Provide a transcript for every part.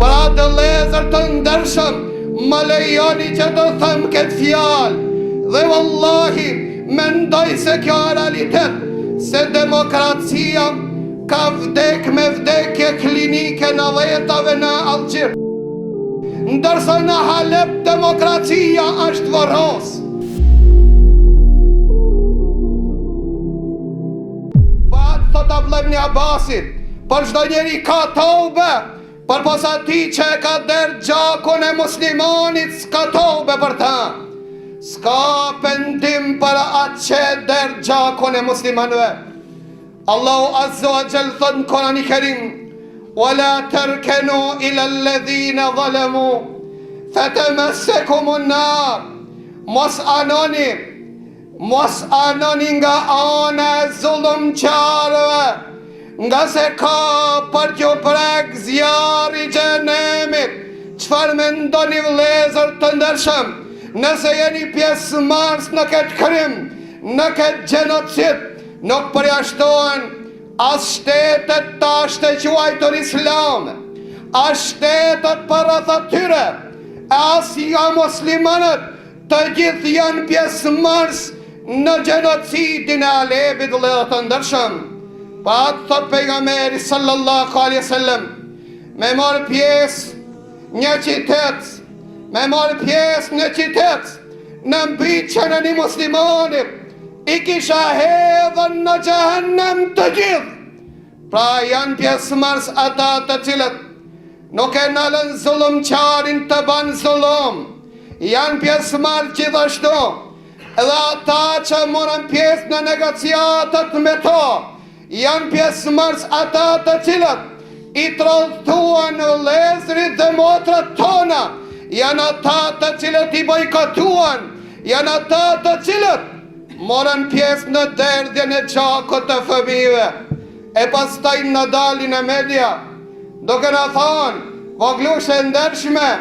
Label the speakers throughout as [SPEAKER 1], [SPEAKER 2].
[SPEAKER 1] Pra të lezër të ndershëm, më lejoni që të them këtë fjalë. Dhe wallahi, mendoj se kjo e realitet, se demokracia ka vdek me vdekje klinike në vetave në Algjir. Ndërsa në Halep demokracia është varros. Pa thot Abdullah ibn Abbasit, për çdo njeri ka tobe, për posa ti që e ka derë gjakun e muslimanit, s'ka tobe për ta. S'ka pendim për atë që e derë gjakun e muslimanve. Allahu Azza wa Jall thot në Kur'anin e Kerim: وَلَا تَرْكَنُوا إِلَى الَّذِينَ ظَلَمُوا فَتَمَسَّكُمُ النَّارُ. Mos anoni nga ana e zullumqarëve, nga se ka për t'ju prek zjarri i xhenemit. Çfarë mendoni vëllezër të ndershëm, nëse jeni pjesëmarrës në këtë krim, në këtë gjenocid, nuk përjashtohen as shtetet tashtë të quajtur islame, as shtetet për rreth atyre, as ja muslimanët, të gjithë janë pjesëmarrës në gjenocidin e Alepit, vëllezër të ndershëm. Pa atë thot pejgamberi sallallahu alaihi wasallam, me marrë pjesë një qytet, në mbyqjen e një muslimanit, i kisha hedhën në xhehenem të gjithë. Pra janë pjesëmarrës ata të cilët nuk e nalën zullumqarin të banë zullum, janë pjesëmarrës gjithashtu edhe ata që morën pjesë në negociatat me to, janë pjesëmarrës ata të cilët i trodhtuan vëllezërit dhe motrat tona, janë ata të cilët i bojkotuan, janë ata të cilët morën pjesë në derdhjen e gjakut të fëmijëve. E pastaj në dalin e media, duke na thonë, voglushe ndershme,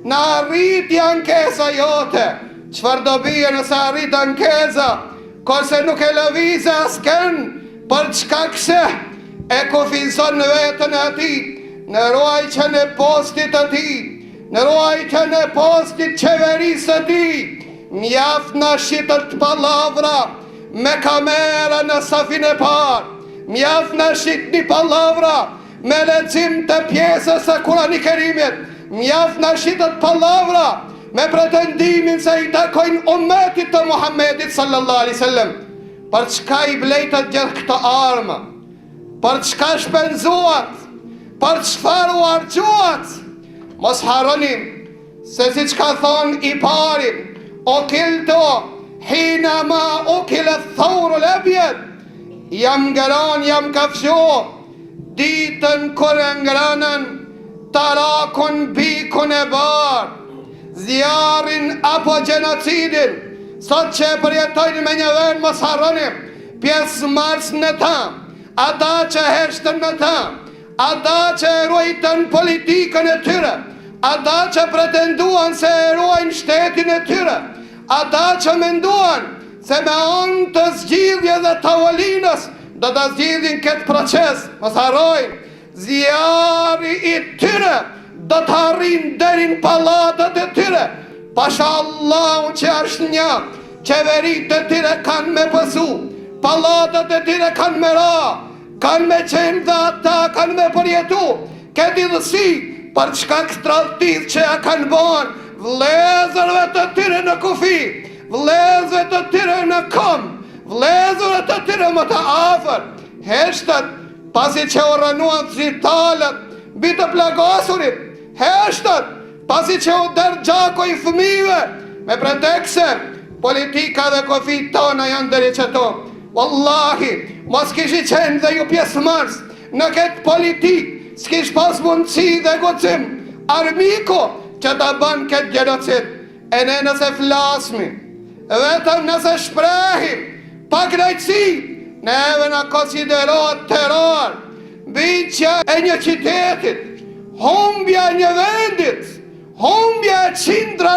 [SPEAKER 1] në arrit ankesa jote. Çfarë do bie nëse arrit ankesa, kurse nuk e lëviz asken, për çka se e kufizon në vetën e ati, në ruajtjen e postit të tij, në ruajtjen e postit qeverisë të tij. Mjaft në shqitët palavra me kamera në safin e parë, mjaft në shqit një palavra me lexim të pjesës e Kur'anit e Kerimit, mjaft në shqitët palavra me pretendimin se i takojnë ummetit të Muhammedit sallallahu alaihi wasallam. Për çka i blejtët gjithë këto armë? Për çka shpenzuat? Për çfarë u harxuat? Mos harronim se siç ka thonë i pari, Okilto hinama ukile thauru l'abjed, jam ngëran, jam kafshu, ditën kur e ngrënën, tarakun bikun e barë, zjarin apo gjenocidin. Sot që e përjetojnë me një vend, mos harronim, pjesëmarrës në ta, ata që heshtën në ta, ata që e ruajtën politikën e tyre, ata që pretenduan se e ruajnë shtetin e tyre, ata që menduan se me anë të zgjidhje dhe tavolinës do të zgjidhin këtë proces. Mos harrojnë, zjarri i tyre do të arrin derin pallatet e tyre. Pasha Allahu që është një, qeverit e tyre kanë me pësu, pallatet e tyre kanë me ra, kanë me qenë dhe ata kanë me përjetu këtë idhësi. Për çka këtradhtit që ja kanë bon vlezërve të tyre në kufi, vlezërve të tyre në kom, vlezërve të tyre më të afër, heshtët pasi që u rënuan zyrtalet mbi të plagasurit, heshtët pasi që u derë gjako i fëmijëve me pretekse politika dhe kufi tona janë deri qëto. Wallahi, mos kishi qenë dhe ju pjesëmarrës në këtë politikë, s'kish pas mundësi dhe guxim armiko që ta ban këtë gjenocid. E ne nëse flasmi, vetëm nëse shprehim pa knajtësi, neve në konsiderohet terror, mbyqja e një qytetit, humbja e një vendit, humbja e qindra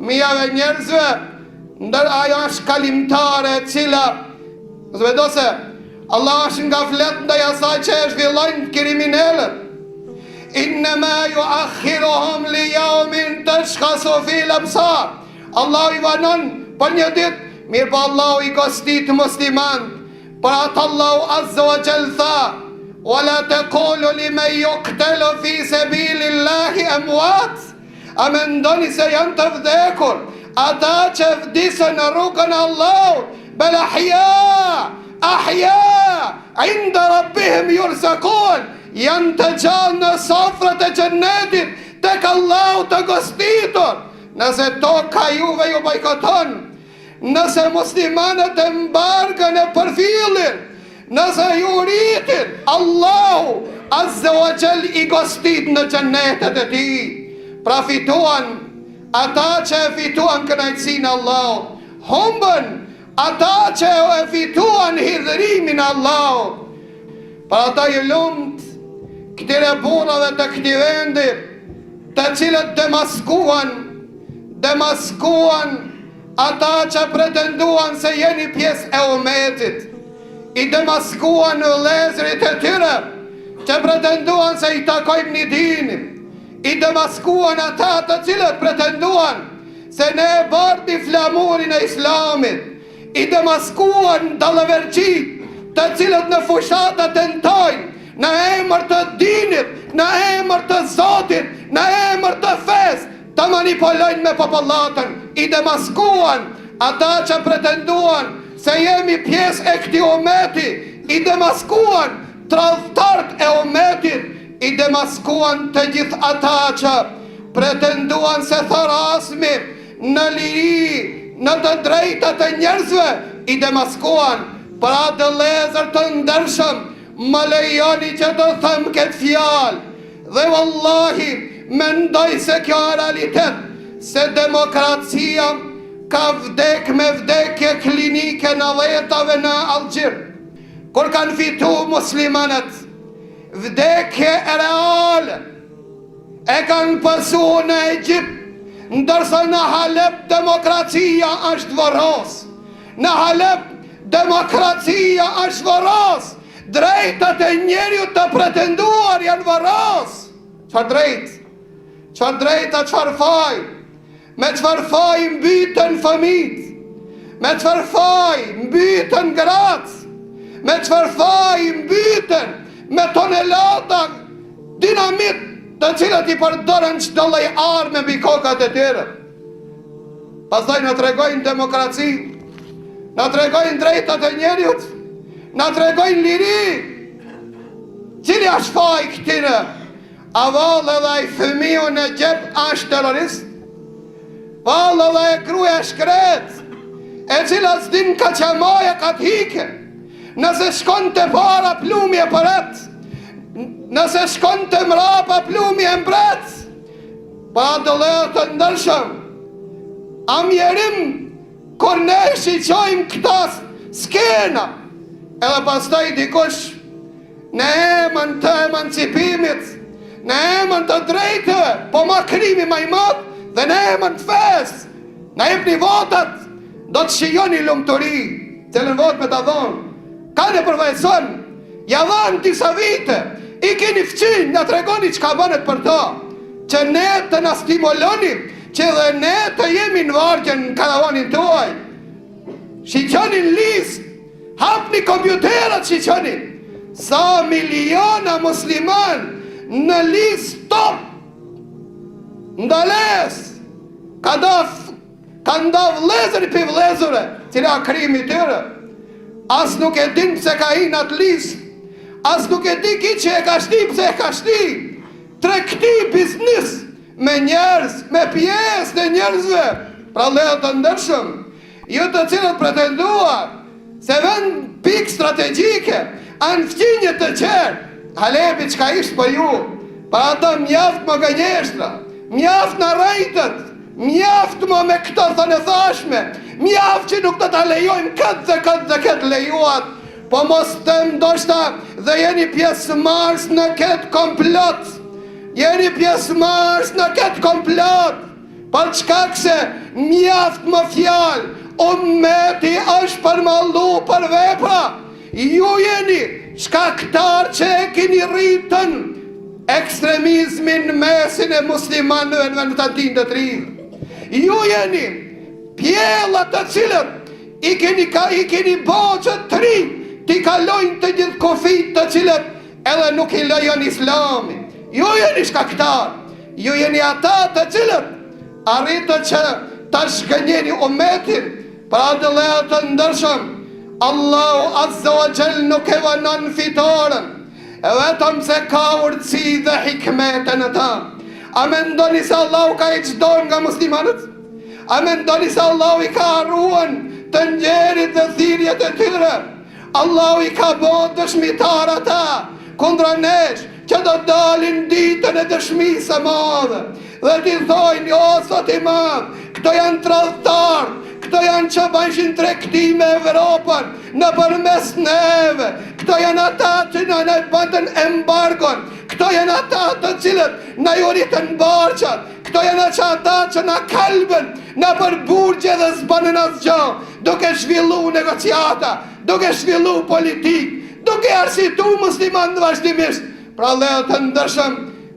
[SPEAKER 1] mijave njerëzve, ndër ajo është kalimtare e cila zvedo se Allah është nga flet ndaj asaj që e zhvillojnë kriminalët. innama yuakhiruhum li yawmin tashkhasu fihi al-absar. Allahu I vanon për një ditë, mirë po Allahu I gostit musliman. Për atë Allahu azza wa jall tha: "Wala taqulu liman yuqtalu fi sabilillahi amwat." A mendoni se janë të vdekur ata që vdisën në rrugën e Allahut? Bel ahya inda rabbihim yurzaqun. Janë të gjallë në sofrat e xhennetit tek Allahu të gostitur. Nëse toka juve ju bojkoton, nëse muslimanët e mbargën e përfillin, nëse ju rritin, Allahu azza wa jall I gostit në xhennetet e tij. Pra fituan ata që e fituan kënaqësinë e Allahut, humbën ata që e fituan hidhërimin e Allahut. Pra ata ju lumt këtyre burrave të këtij vendi, të cilët demaskuan ata që pretenduan se jeni pjesë e umetit, I demaskuan në vëllezërit e tyre që pretenduan se I takojmë një dini, I demaskuan ata të cilët pretenduan se ne e barti flamurin e Islamit, I demaskuan dallëverçit të cilët në fushata tentojnë në emër të dinit, në emër të Zotit, në emër të fesë, të manipulojnë me popullatën. I demaskuan ata që pretenduan se jemi pjesë e këtij umeti, I demaskuan tradhtarët e umetit, I demaskuan të gjithë ata që pretenduan se tharasmi në liri, në të drejtat e njerëzve, I demaskuan. Pra të vëllezër të ndershëm, më lejoni që të them këtë fjalë, dhe wallahi mendoj se kjo është realitet, se demokracia ka vdek me vdekje klinike në dhetave në Algjir. Kur kanë fitu muslimanët, vdekje e reale e kanë pësu në Egjipt, ndërsa në Halep demokracia është varros. Në Halep demokracia është varros. Drejtat e njeriut të pretenduar janë varros. Çfarë drejt? Çfarë drejta, çfarë faj? Me çfarë faj mbyten fëmijët? Me çfarë faj mbyten gratë? Me çfarë faj mbyten me tonelata dinamit të cilat I përdoren çdo lloj arme mbi kokat e tyre? Pastaj na tregojnë demokraci, na tregojnë drejtat e njeriut, na tregojnë liri. Cili është faji këtyre? A vallë edhe ai fëmiu në xhep është terrorist? Vallë edhe e gruaja shkret, e cila s'din ka çamaja ka t'hike. Nëse shkon të para plumi e përret, nëse shkon të mrapa plumi e mbret. Pa të lejë të ndërshëm, a mjerim kur ne shiqojmë këta skena, edhe pastaj dikush në emën të emancipimit, në emën të drejtëve, po ma krimi ma I madh, dhe në emën të fesë, në jepni votat, do të shijoni lumturi, cilën vot me të dhonë. Ka në përvajson, ja dhanë disa vite, I keni fqin, në tregoni që ka bënet për ta, që ne të në stimuloni, që dhe ne të jemi në vargjen në karavanin tuaj. Shiqonin list, hapni kompjuterat shiqonin, sa miliona musliman në list top, ndales, ka nda vlezër I pi vlezëre, cila krimi tyre. As nuk e din pse ka I në atë list, as nuk e di ki që e ka shti pse e ka shti. Tregti biznis me njerëz, me pjesë në njerëzve. Pra leja të ndërshëm, ju të cilët pretenduar se vend pik strategjike, anë fqinje të qerë, Halepi qka ishtë për ju, pa ata mjaft më gënjeshtra, mjaft në rejtët, mjaft më me këto thënë thashme, mjaft që nuk të ta lejojmë këtë dhe këtë lejuat, po mos të ndoshta dhe jeni pjesë mars në këtë komplot, jeni pjesë mars në këtë komplot, për çka këse mjaft më fjalë, ummeti është përmallu për vepra, ju jeni shkaktar që e keni rritën ekstremizmin në mesin e muslimanëve në vendin të trilë. Ju jeni pjellat të cilët i keni boqët të ri, t'i kalojnë të gjithë kufit të cilët edhe nuk i lejon Islami. Ju jeni shkaktar, ju jeni ata të cilët arritë që ta shgënjeni umetin. Pra të leja të ndërshëm, Allahu Azza wa Jall nuk e vanon fitoren, e vetëm se ka urtësi dhe hikmete në ta. A mendoni se Allahu ka i qdojnë nga muslimanët? A mendoni se Allahu i ka arruan të njerit dhe thirjet e tyre? Allahu i ka bo dëshmitar ata kundra nesh që do dalin ditën e dëshmisë madhe dhe ti thojnë, o sot i madh, këto janë tradhtarë, këto janë që bajshin tregti me Evropën në përmes neve, këto janë ata që në bëndën embargon, këto janë ata të cilët në juritën barqat, këto janë ata që në kalbën në përburgje dhe zbanën asgjo, duke shvillu negociata, duke shvillu politik, duke arsitu musliman në vazhdimisht. Pra leo të ndërshëm,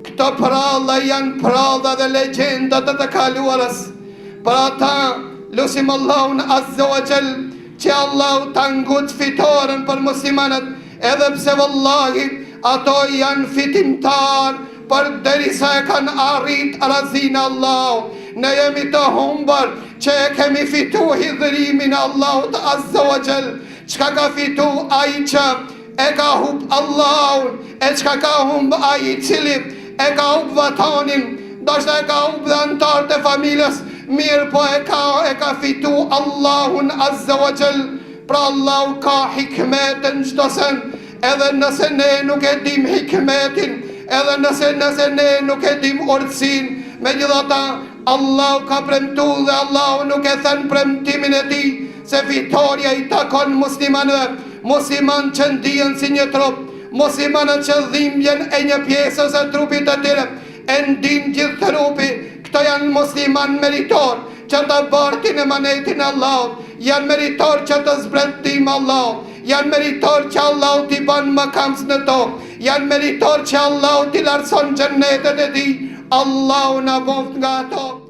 [SPEAKER 1] këto pralla janë pralla dhe legendat të kaluarës. Pra ta lusim Allahun Azza wa Jall që Allahu ta ngut fitoren për muslimanët, edhe pse vallahi ato janë fitimtar për derisa e kanë arrit razina Allahu. Ne jemi të humbër që e kemi fitu hidhërimin Allahut Azza wa Jall. Qka ka fitu ai që e ka hub Allahun, e qka ka hub ai cili e ka hub vatanin, dashta e ka hub dhe antarët e familjes, mirë po e ka fitu Allahun Azza wa Jall. Pra Allahu ka hikmetin çdo sen, edhe nëse ne nuk e dim hikmetin, edhe nëse ne nuk e dim urtësin, megjithatë Allahu ka premtu dhe Allahu nuk e thënë premtimin e tij se fitoria i takon muslimanëve, musliman që ndihen si një trup, muslimanët që dhimbjen e një pjesës e trupit të tyre e ndin gjithë trupi. Këto janë musliman meritor që të bartin e manetin Allahut, janë meritor që të zbretim Allahut, janë meritor që Allahu t'i ban makams në tokë, janë meritor që Allahu t'i larson xhennetet e tij. Allahu na boft nga ato.